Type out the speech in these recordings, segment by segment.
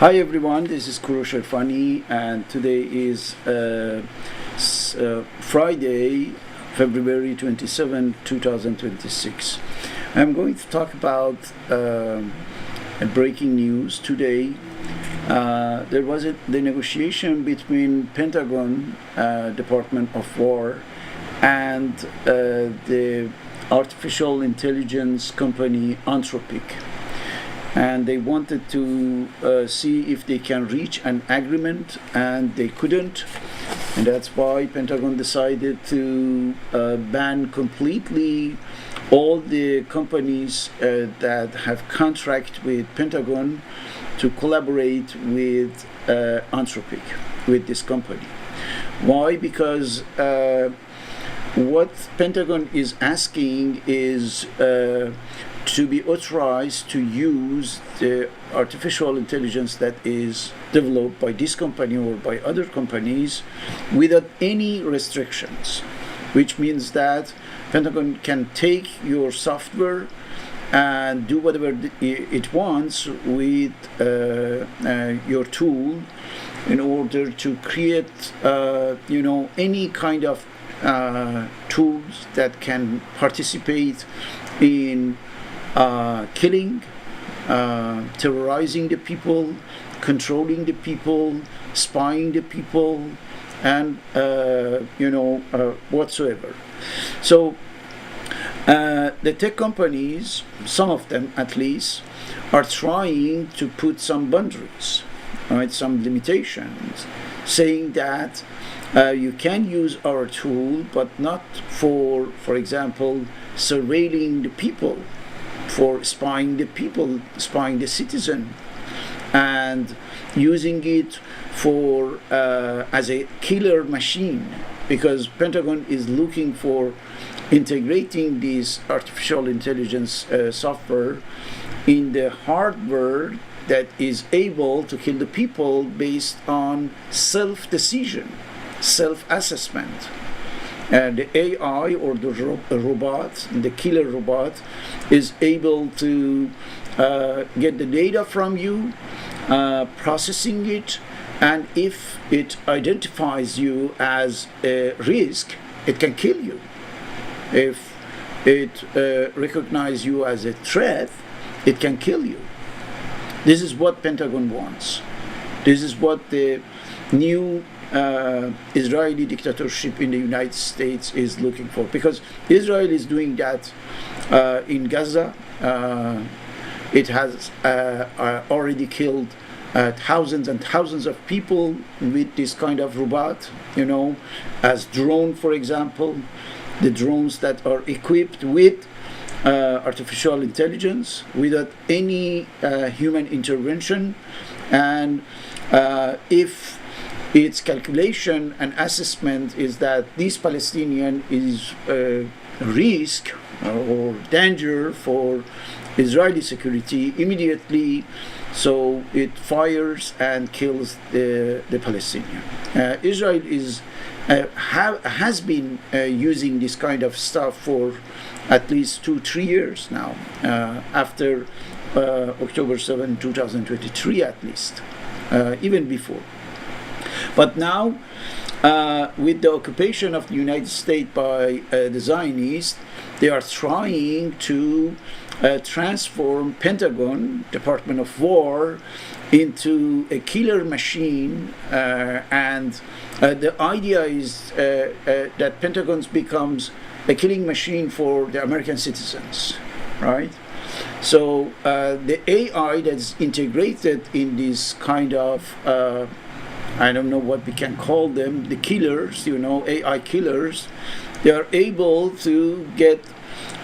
Hi everyone, this is Korosh Erfani, and today is Friday, February 27, 2026. I'm going to talk about a breaking news today. There was the negotiation between Pentagon, Department of War, and the artificial intelligence company Anthropic. And they wanted to see if they can reach an agreement, and they couldn't. And that's why Pentagon decided to ban completely all the companies that have contract with Pentagon to collaborate with Anthropic, with this company. Why? Because what Pentagon is asking is to be authorized to use the artificial intelligence that is developed by this company or by other companies without any restrictions, which means that Pentagon can take your software and do whatever it wants with your tool in order to create any kind of tools that can participate in killing, terrorizing the people, controlling the people, spying the people, and whatsoever. So the tech companies, some of them at least, are trying to put some boundaries, right, some limitations, saying that you can use our tool, but not for example, surveilling the people, for spying the people, spying the citizen, and using it for as a killer machine, because Pentagon is looking for integrating this artificial intelligence software in the hardware that is able to kill the people based on self-decision, self-assessment. The AI or the robot, the killer robot, is able to get the data from you, processing it, and if it identifies you as a risk, it can kill you. If it recognizes you as a threat, it can kill you. This is what Pentagon wants. This is what the new Israeli dictatorship in the United States is looking for, because Israel is doing that in Gaza. It has already killed thousands and thousands of people with this kind of robot, as drone, for example, the drones that are equipped with artificial intelligence without any human intervention. And if its calculation and assessment is that this Palestinian is a risk or danger for Israeli security, immediately, so it fires and kills the Palestinian. Israel has been using this kind of stuff for at least 2-3 years now, after October 7, 2023 at least, even before. But now, with the occupation of the United States by the Zionists, they are trying to transform Pentagon, Department of War, into a killer machine, and the idea is that Pentagon becomes a killing machine for the American citizens, right? So the AI that's integrated in this kind of I don't know what we can call them, the killers, AI killers, they are able to get,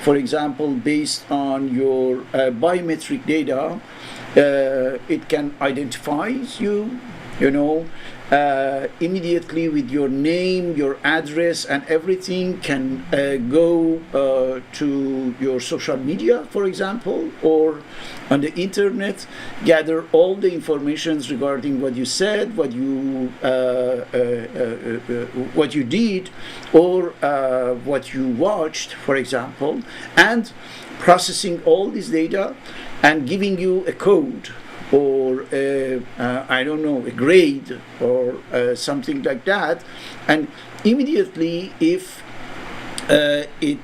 for example, based on your biometric data, it can identify you, immediately with your name, your address, and everything can go to your social media, for example, or on the internet, gather all the information regarding what you said, what you did, or what you watched, for example, and processing all this data and giving you a code or I don't know, a grade or something like that, and immediately if it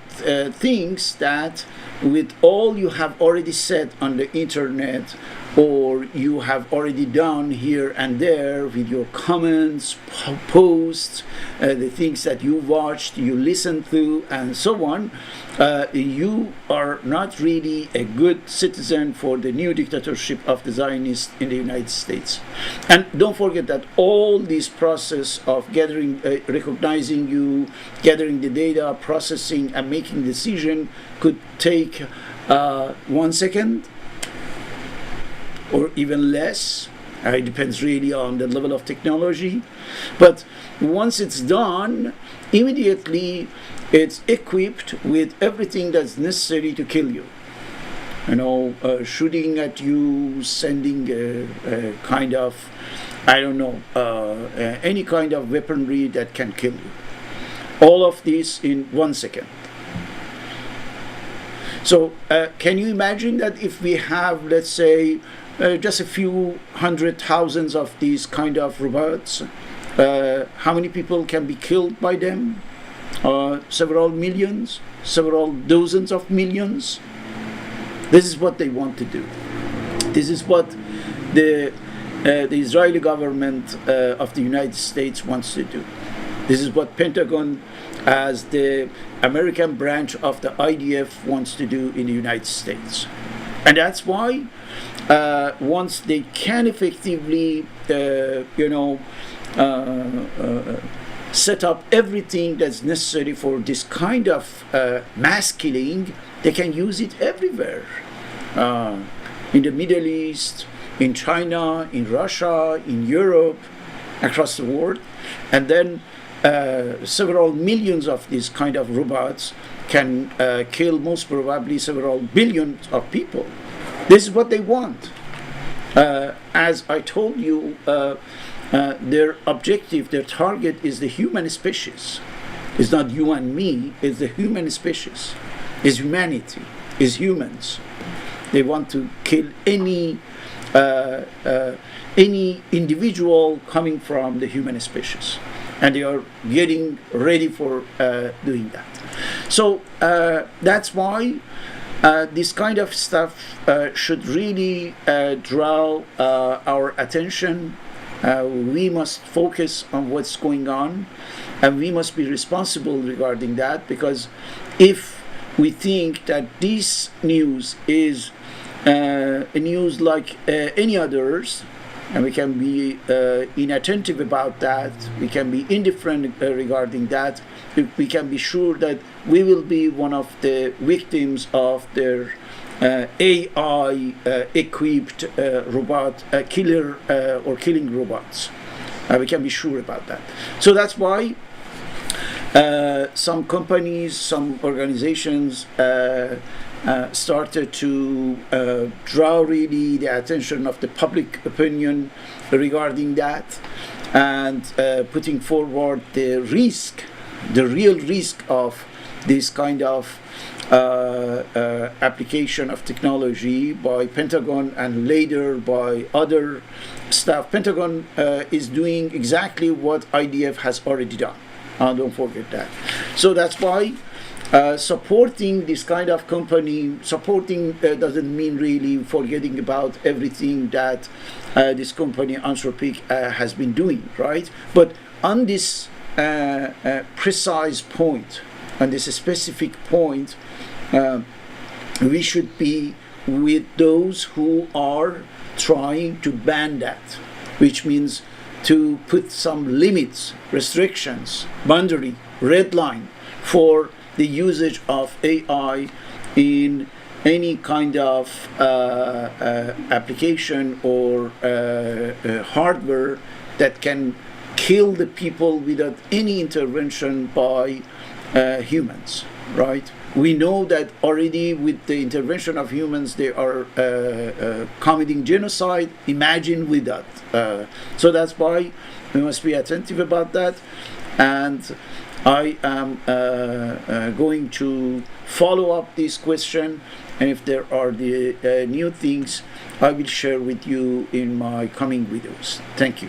thinks that with all you have already said on the internet, or you have already done here and there with your comments, posts, the things that you watched, you listened to, and so on, you are not really a good citizen for the new dictatorship of the Zionists in the United States. And don't forget that all this process of gathering, recognizing you, gathering the data, processing, and making decision could take 1 second, or even less. It depends really on the level of technology. But once it's done, immediately it's equipped with everything that's necessary to kill you. Shooting at you, sending a kind of, I don't know, any kind of weaponry that can kill you. All of this in 1 second. So can you imagine that if we have, let's say, just a few hundred thousands of these kind of robots, how many people can be killed by them? Several millions, several dozens of millions. This is what they want to do. This is what the Israeli government of the United States wants to do. This is what Pentagon, as the American branch of the IDF, wants to do in the United States. And that's why once they can effectively, set up everything that's necessary for this kind of mass killing, they can use it everywhere. In the Middle East, in China, in Russia, in Europe, across the world. And then several millions of these kind of robots can kill most probably several billions of people. This is what they want. As I told you, their objective, their target is the human species. It's not you and me, it's the human species. It's humanity, it's humans. They want to kill any individual coming from the human species. And they are getting ready for doing that. So that's why this kind of stuff should really draw our attention. We must focus on what's going on, and we must be responsible regarding that, because if we think that this news is a news like any others, and we can be inattentive about that, we can be indifferent regarding that, we can be sure that we will be one of the victims of their AI equipped robot killer or killing robots. We can be sure about that. So that's why some companies, some organizations started to draw really the attention of the public opinion regarding that, and putting forward the risk, the real risk of this kind of application of technology by Pentagon and later by other staff. Pentagon is doing exactly what IDF has already done. Don't forget that. So that's why supporting this kind of company, supporting doesn't mean really forgetting about everything that this company Anthropic has been doing, right? But on this precise point, on this specific point, we should be with those who are trying to ban that, which means to put some limits, restrictions, boundary, red line for the usage of AI in any kind of application or hardware that can kill the people without any intervention by humans, right? We know that already with the intervention of humans, they are committing genocide. Imagine with that. So that's why we must be attentive about that. and I am going to follow up this question, and if there are the new things, I will share with you in my coming videos. Thank you.